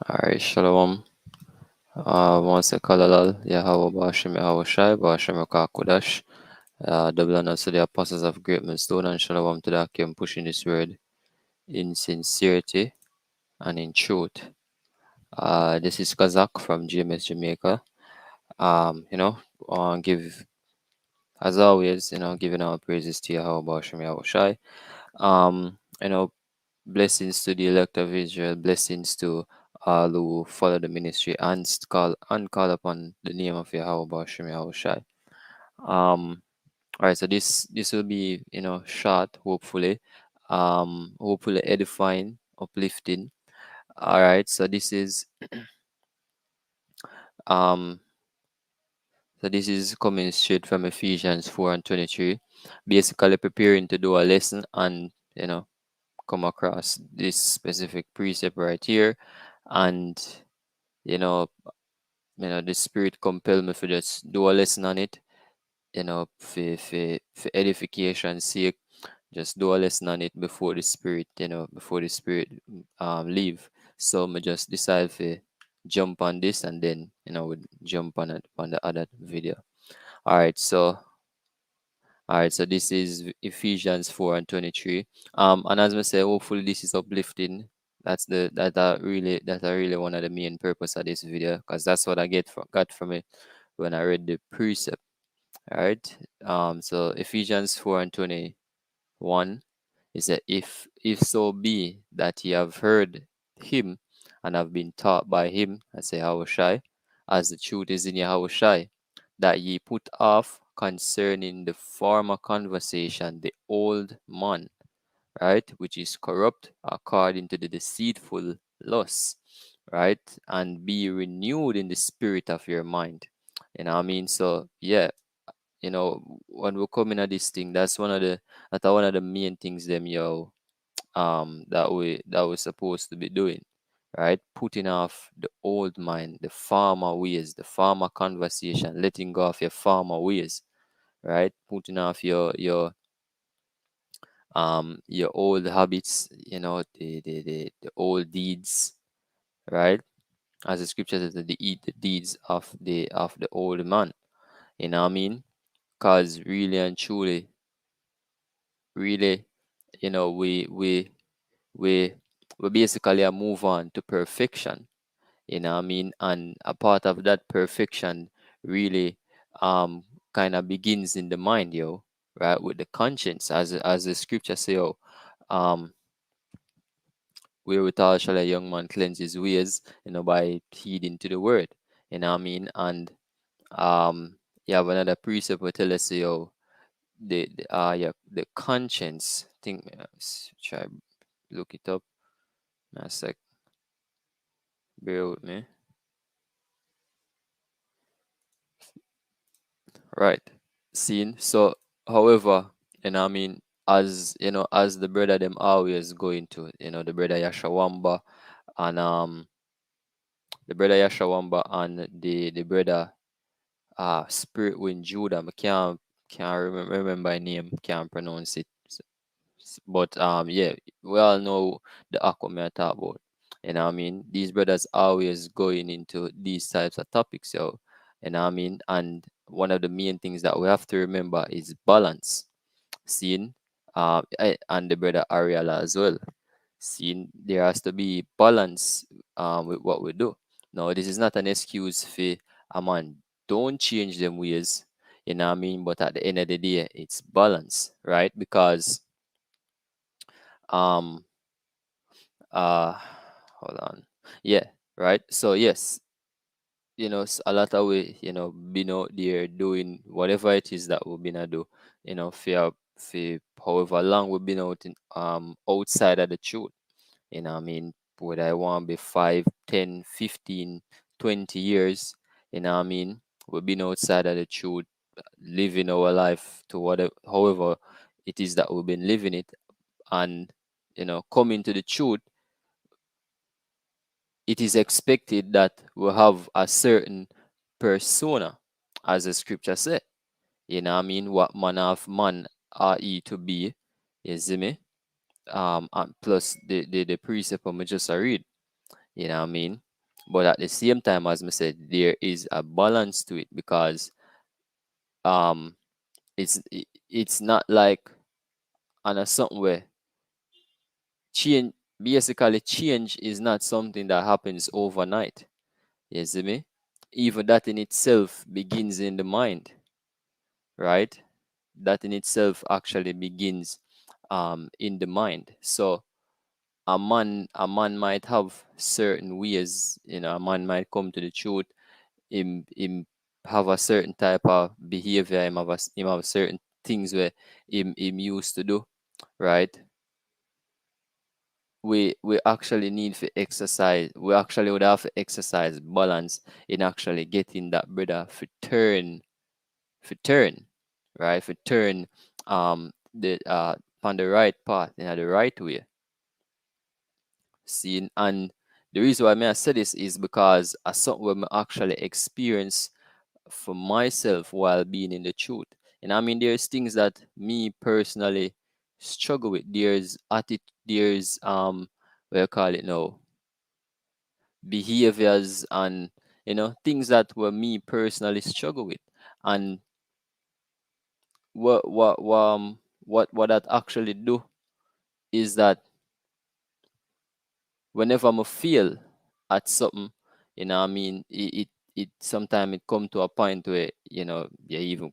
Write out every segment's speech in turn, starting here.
Alright, Shalom. Once a Kalalal, Yahweh Bashim Yahweh Shai, Bashim Kakudash, double honors to the apostles of Great Millstone, and Shalom to the Akim pushing this word in sincerity and in truth. This is Kazak from GMS Jamaica. Give, as always, giving our praises to Yahweh Bashim Yahweh Shai. Um, you know, Blessings to the elect of Israel, blessings to all who follow the ministry and call upon the name of Yahweh Bashim Yahweh Shai. All right, so this will be short, hopefully edifying, uplifting. All right, so um this is coming straight from Ephesians 4:23, basically preparing to do a lesson and come across this specific precept right here, and you know the spirit compelled me to just do a lesson on it, for edification's sake. Just do a lesson on it before the spirit, leave. So I just decide to jump on this, and then we jump on it on the other video. All right, so this is Ephesians 4:23. And as I say, hopefully this is uplifting. That's really one of the main purpose of this video, because that's what I got from it when I read the precept. All right. So Ephesians 4:21 is that if so be that ye have heard him and have been taught by him, I say Yahushai, as the truth is in Yahushai, that ye put off concerning the former conversation the old man, right, which is corrupt according to the deceitful lusts, right, and be renewed in the spirit of your mind. I mean? So yeah, when we're coming at this thing, that's one of the main things that we're supposed to be doing, right? Putting off the old mind, the former ways, the former conversation, letting go of your former ways, right? Putting off your old habits, the old deeds, right? As the scripture says, that they eat the deeds of the old man. You know what I mean? Because really and truly, really, we we we basically a move on to perfection. What I mean? And a part of that perfection really kind of begins in the mind, right? With the conscience, as the scripture say, um wherewithal shall a young man cleanse his ways, by heeding to the word. What I mean? And you have another precept will tell us, the conscience thing. Try look it up. A sec. Bear with me. Right. Seen. So, however, I mean, as the brother them always going to, the brother Yashawamba, and the brother Spirit Wind Judah. I can't remember my name, can't pronounce it. But yeah, we all know the Aqua I talk about. I mean? These brothers always going into these types of topics, I mean? And one of the main things that we have to remember is balance. Seeing and the brother Ariala as well. Seeing there has to be balance with what we do. No, this is not an excuse for a man. Don't change them ways, I mean? But at the end of the day, it's balance, right? Because um uh hold on. Yeah, right. So yes, a lot of we, been out there doing whatever it is that we've been do, for however long we've been out outside of the truth. I mean? Whether I want to be 5, 10, 15, 20 years, I mean? We've been outside of the truth, living our life to whatever, however it is that we've been living it, and coming to the truth. It is expected that we have a certain persona, as the scripture said. I mean? What manner of man are ye to be? You see me? And plus the precept I just read. I mean? But at the same time, as I said, there is a balance to it, because um it's not like on a something where change, basically change is not something that happens overnight. You see me? Even that in itself begins in the mind, right? That in itself actually begins in the mind. So a man might have certain ways, a man might come to the truth, him have a certain type of behavior, him have certain things where him used to do, right? We actually need to exercise, we actually would have to exercise balance in actually getting that brother to turn, right? To turn the on the right path, in the right way. See, and the reason why I say this is because as something where I actually experience for myself while being in the truth. And I mean, there's things that me personally struggle with. There's what you call it now, behaviors, and things that were me personally struggle with. And what that actually do is that whenever I'm feel at something, I mean, it sometimes it come to a point where you even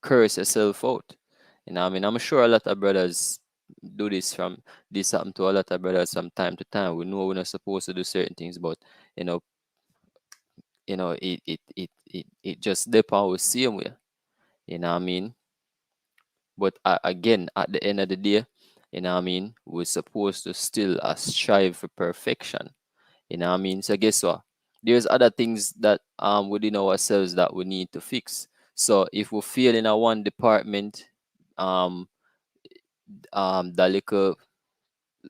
curse yourself out. I mean, I'm sure a lot of brothers do this. From this happen to a lot of brothers from time to time. We know we're not supposed to do certain things, but you know, it just depends how we see them way. What I mean? But again, at the end of the day, what I mean, we're supposed to still strive for perfection. What I mean? So guess what? There's other things that within ourselves that we need to fix. So if we fail in a one department, um that little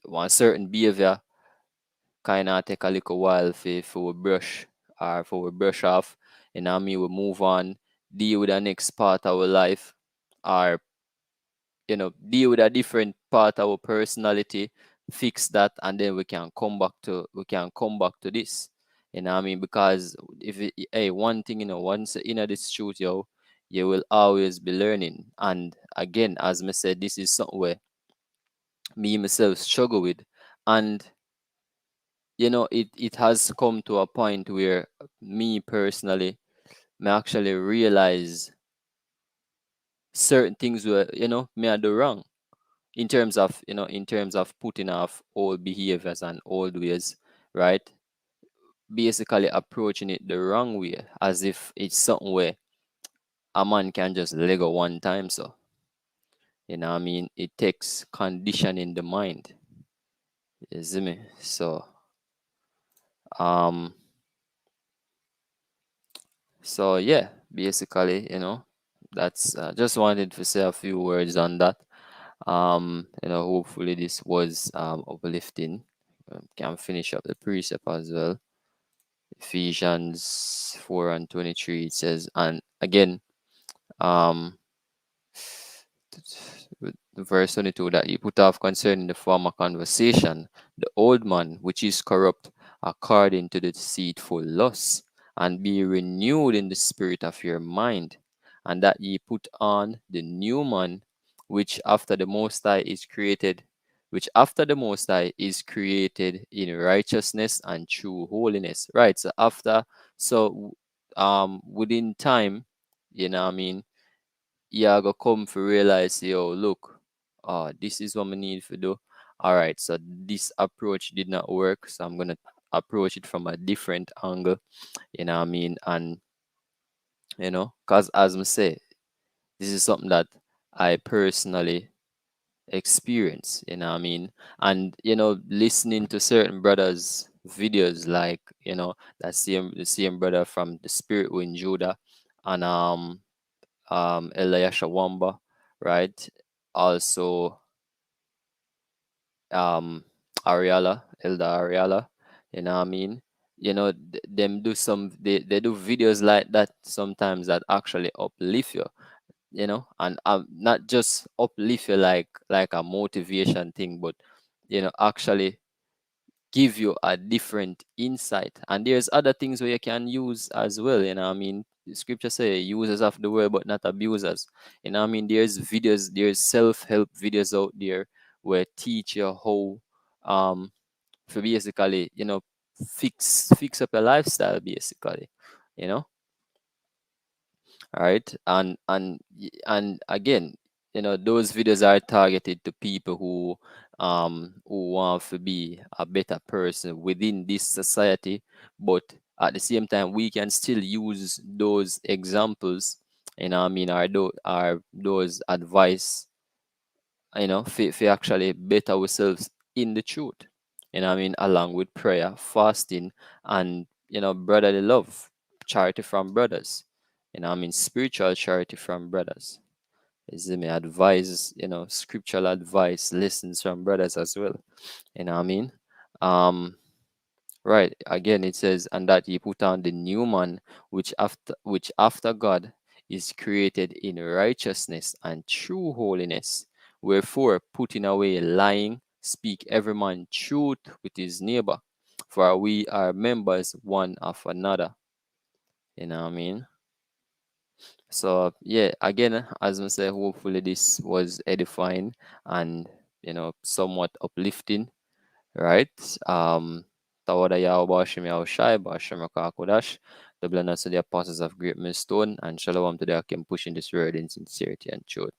one certain behavior kind of take a little while for we brush, or for we brush off, and I mean we move on, deal with the next part of our life, or deal with a different part of our personality, fix that, and then we can come back to this. I mean, because if hey, one thing, once in this truth, you will always be learning. And again, as I said, this is something where me myself struggle with. And it has come to a point where me personally may actually realize certain things where me I do wrong, in terms of putting off old behaviors and old ways, right? Basically approaching it the wrong way, as if it's something where a man can just lego one time. So what I mean, it takes conditioning the mind. You see me? So um yeah, basically, that's just wanted to say a few words on that. Hopefully this was uplifting. Can finish up the precept as well. Ephesians 4 and 23, it says, and again, um verse 22, that you put off concerning the former conversation the old man which is corrupt according to the deceitful lusts, and be renewed in the spirit of your mind, and that ye put on the new man, which after the Most High is created, in righteousness and true holiness. Right. So within time, what I mean, yeah, go come for realize, look, this is what I need to do. All right, so this approach did not work, so I'm gonna approach it from a different angle. What I mean? And cause as I say, this is something that I personally experience. What I mean? And listening to certain brothers' videos, like the same brother from the Spirit Wind Judah, and Elisha Wamba, right? Also, Ariala, Elder Ariala, what I mean? Them do they do videos like that sometimes that actually uplift you, and not just uplift you like a motivation thing, but actually give you a different insight. And there's other things where you can use as well. You know, I mean, the scripture say users of the word but not abusers. You know, I mean, there's videos, there's self-help videos out there where teach you how for basically, fix up your lifestyle basically, you know. All right, and again, those videos are targeted to people who want to be a better person within this society, but at the same time we can still use those examples, I mean, are those advice, for actually better ourselves in the truth, I mean, along with prayer, fasting, and brotherly love, charity from brothers, I mean, spiritual charity from brothers. Is me advice, scriptural advice, lessons from brothers as well. I mean, um, right. Again, it says, and that ye put on the new man, which after God is created in righteousness and true holiness. Wherefore, putting away lying, speak every man truth with his neighbor, for we are members one of another. You know what I mean? So yeah, again, as I say, hopefully this was edifying and somewhat uplifting, right? Tawada Yahweh Bashim Yahushai, Bashim Akakodash, the blessings to the apostles of Great Millstone, and shalom to the Akim pushing this word in sincerity and truth.